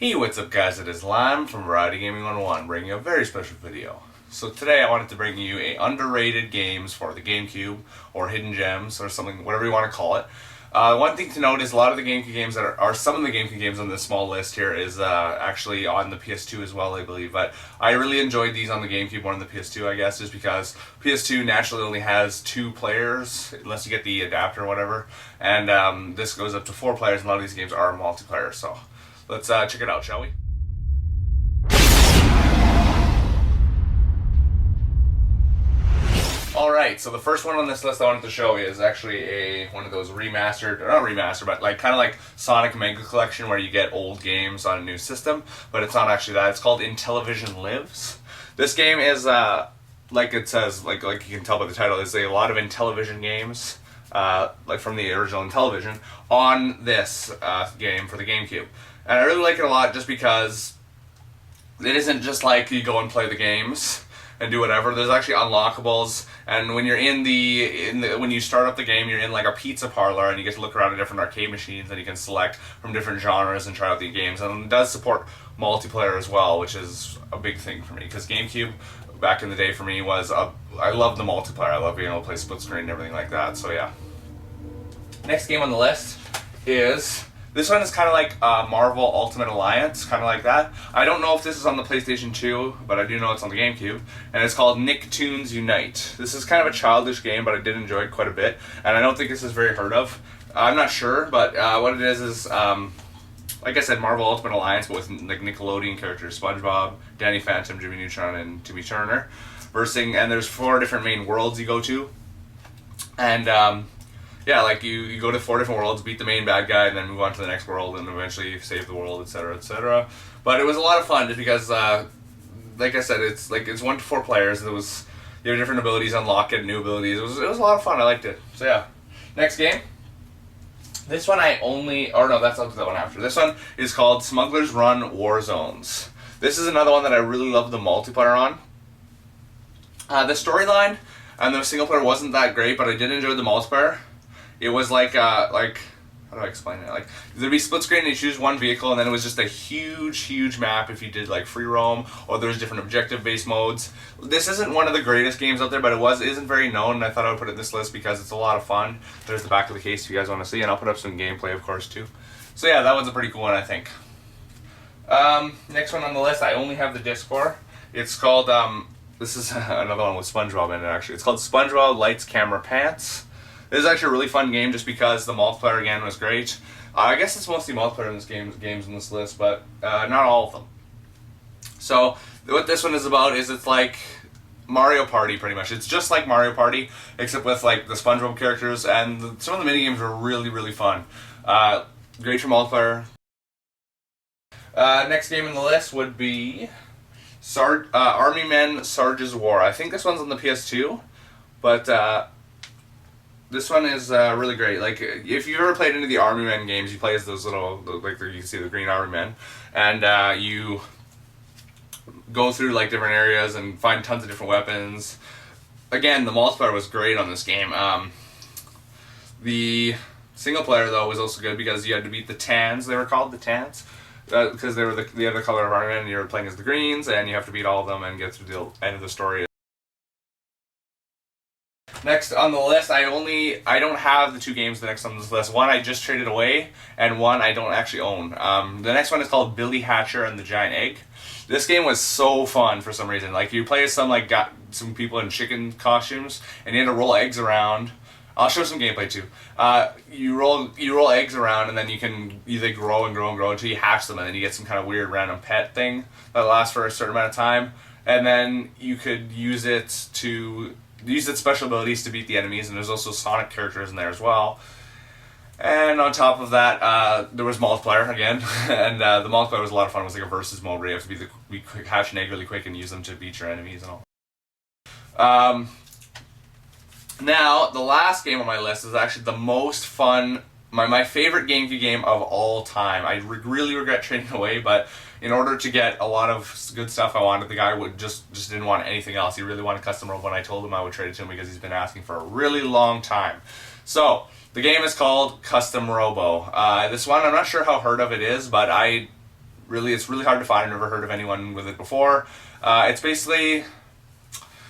Hey, what's up guys, it is Lime from Variety Gaming 101 bringing you a very special video. So today I wanted to bring you a underrated games for the GameCube, or hidden gems, or something, whatever you want to call it. One thing to note is a lot of the GameCube games that are some of the GameCube games on this small list here is actually on the PS2 as well, I believe. But I really enjoyed these on the GameCube more than the PS2, I guess, just because PS2 naturally only has 2 players, unless you get the adapter or whatever. And this goes up to 4 players, and a lot of these games are multiplayer, so let's check it out, shall we? Alright, so the first one on this list I wanted to show is actually one of those remastered, or not remastered, but like kind of like Sonic Mega Collection where you get old games on a new system, but it's not actually that. It's called Intellivision Lives. This game is, like it says, like you can tell by the title, is a lot of Intellivision games, like from the original Intellivision, on this game for the GameCube. And I really like it a lot just because it isn't just like you go and play the games and do whatever. There's actually unlockables, and when you're when you start up the game, you're in like a pizza parlor, and you get to look around at different arcade machines, and you can select from different genres and try out the games. And it does support multiplayer as well, which is a big thing for me, because GameCube back in the day for me was I love the multiplayer. I love being able to play split screen and everything like that. So yeah. Next game on the list is. This one is kind of like Marvel Ultimate Alliance, kind of like that. I don't know if this is on the PlayStation 2, but I do know it's on the GameCube, and it's called Nicktoons Unite. This is kind of a childish game, but I did enjoy it quite a bit, and I don't think this is very heard of. I'm not sure, but what it is like I said, Marvel Ultimate Alliance, but with like Nickelodeon characters, SpongeBob, Danny Phantom, Jimmy Neutron, and Timmy Turner, and there's 4 different main worlds you go to, and yeah, like you go to 4 different worlds, beat the main bad guy, and then move on to the next world, and eventually save the world, etc., etc. But it was a lot of fun just because, like I said, it's 1 to 4 players. You have different abilities, unlock it, new abilities. It was a lot of fun. I liked it. So yeah, next game. This one that's up to the one after. This one is called Smugglers Run War Zones. This is another one that I really love the multiplayer on. The storyline and the single player wasn't that great, but I did enjoy the multiplayer. It was like how do I explain it? Like, there'd be split screen and you choose one vehicle, and then it was just a huge map if you did like free roam, or there's different objective based modes. This isn't one of the greatest games out there, but it isn't very known, and I thought I would put it in this list because it's a lot of fun. There's the back of the case if you guys want to see, and I'll put up some gameplay of course too. So yeah, that one's a pretty cool one, I think. Next one on the list, I only have the disc for. It's called this is another one with SpongeBob in it actually. It's called SpongeBob Lights Camera Pants. This is actually a really fun game just because the multiplayer again was great. I guess it's mostly multiplayer in this games in this list, but not all of them. So what this one is about is it's like Mario Party pretty much. It's just like Mario Party except with like the SpongeBob characters, and some of the minigames are really fun. Great for multiplayer. Next game on the list would be Army Men Sarges War. I think this one's on the PS2, but this one is really great. Like, if you've ever played any of the Army Men games, you play as those little, like you can see the green Army Men, and you go through like different areas and find tons of different weapons. Again, the multiplayer was great on this game. The single player though was also good because you had to beat the Tans. They were called the Tans because they were the other color of Army Men, and you were playing as the Greens, and you have to beat all of them and get through the end of the story. Next on the list, I don't have the 2 games next on this list. One I just traded away, and one I don't actually own. The next one is called Billy Hatcher and the Giant Egg. This game was so fun for some reason. Like, you play as some people in chicken costumes, and you had to roll eggs around. I'll show some gameplay too. You roll eggs around, and then they grow and grow until you hatch them, and then you get some kind of weird random pet thing that lasts for a certain amount of time, and then you could use its special abilities to beat the enemies, and there's also Sonic characters in there as well. And on top of that, there was multiplayer again, and the multiplayer was a lot of fun. It was like a versus mode where you have to hatch an egg really quick and use them to beat your enemies and all. Now, the last game on my list is actually the most fun, my favorite GameCube game of all time. I really regret trading away, but in order to get a lot of good stuff I wanted, the guy would just didn't want anything else. He really wanted custom Robo, and I told him I would trade it to him because he's been asking for a really long time. So, the game is called Custom Robo. This one, I'm not sure how heard of it is, but I it's really hard to find. I've never heard of anyone with it before. It's basically...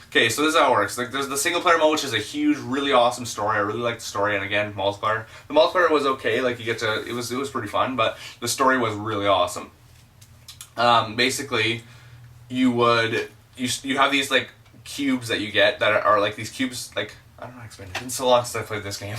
Okay, so this is how it works. Like, there's the single player mode, which is a huge, really awesome story. I really like the story, and again, multiplayer. The multiplayer was okay. Like, you get to, it was pretty fun, but the story was really awesome. Basically, you have these like cubes that you get that are like these cubes. Like, I don't know how to explain it. It's been so long since I played this game.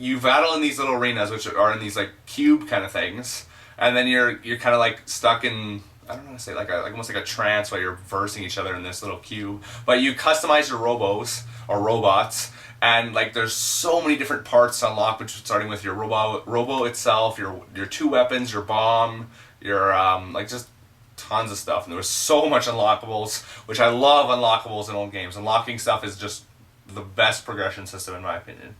You battle in these little arenas, which are in these like cube kind of things, and then you're kind of like stuck in, I don't know how to say, like almost like a trance while you're versing each other in this little cube. But you customize your robos or robots, and like there's so many different parts to unlock, which starting with your robo itself, your 2 weapons, your bomb, your like just tons of stuff. And there was so much unlockables, which I love unlockables in old games. Unlocking stuff is just the best progression system in my opinion.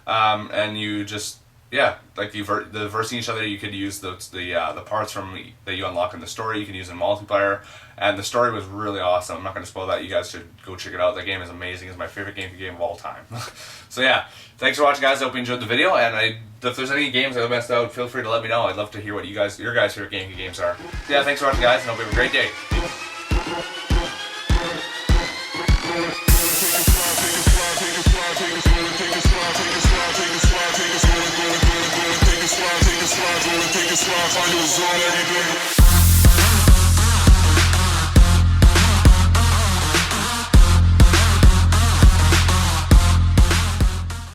And you just, yeah, like the versing each other, you could use the parts from that you unlock in the story, you can use in multiplayer, and the story was really awesome. I'm not going to spoil that. You guys should go check it out. That game is amazing. It's my favorite GameCube game of all time. So yeah, thanks for watching, guys. I hope you enjoyed the video, and if there's any games I messed out, feel free to let me know. I'd love to hear what your guys' favorite GameCube games are. So yeah, thanks for watching, guys, and hope you have a great day. Take a slide, find your zone, everything.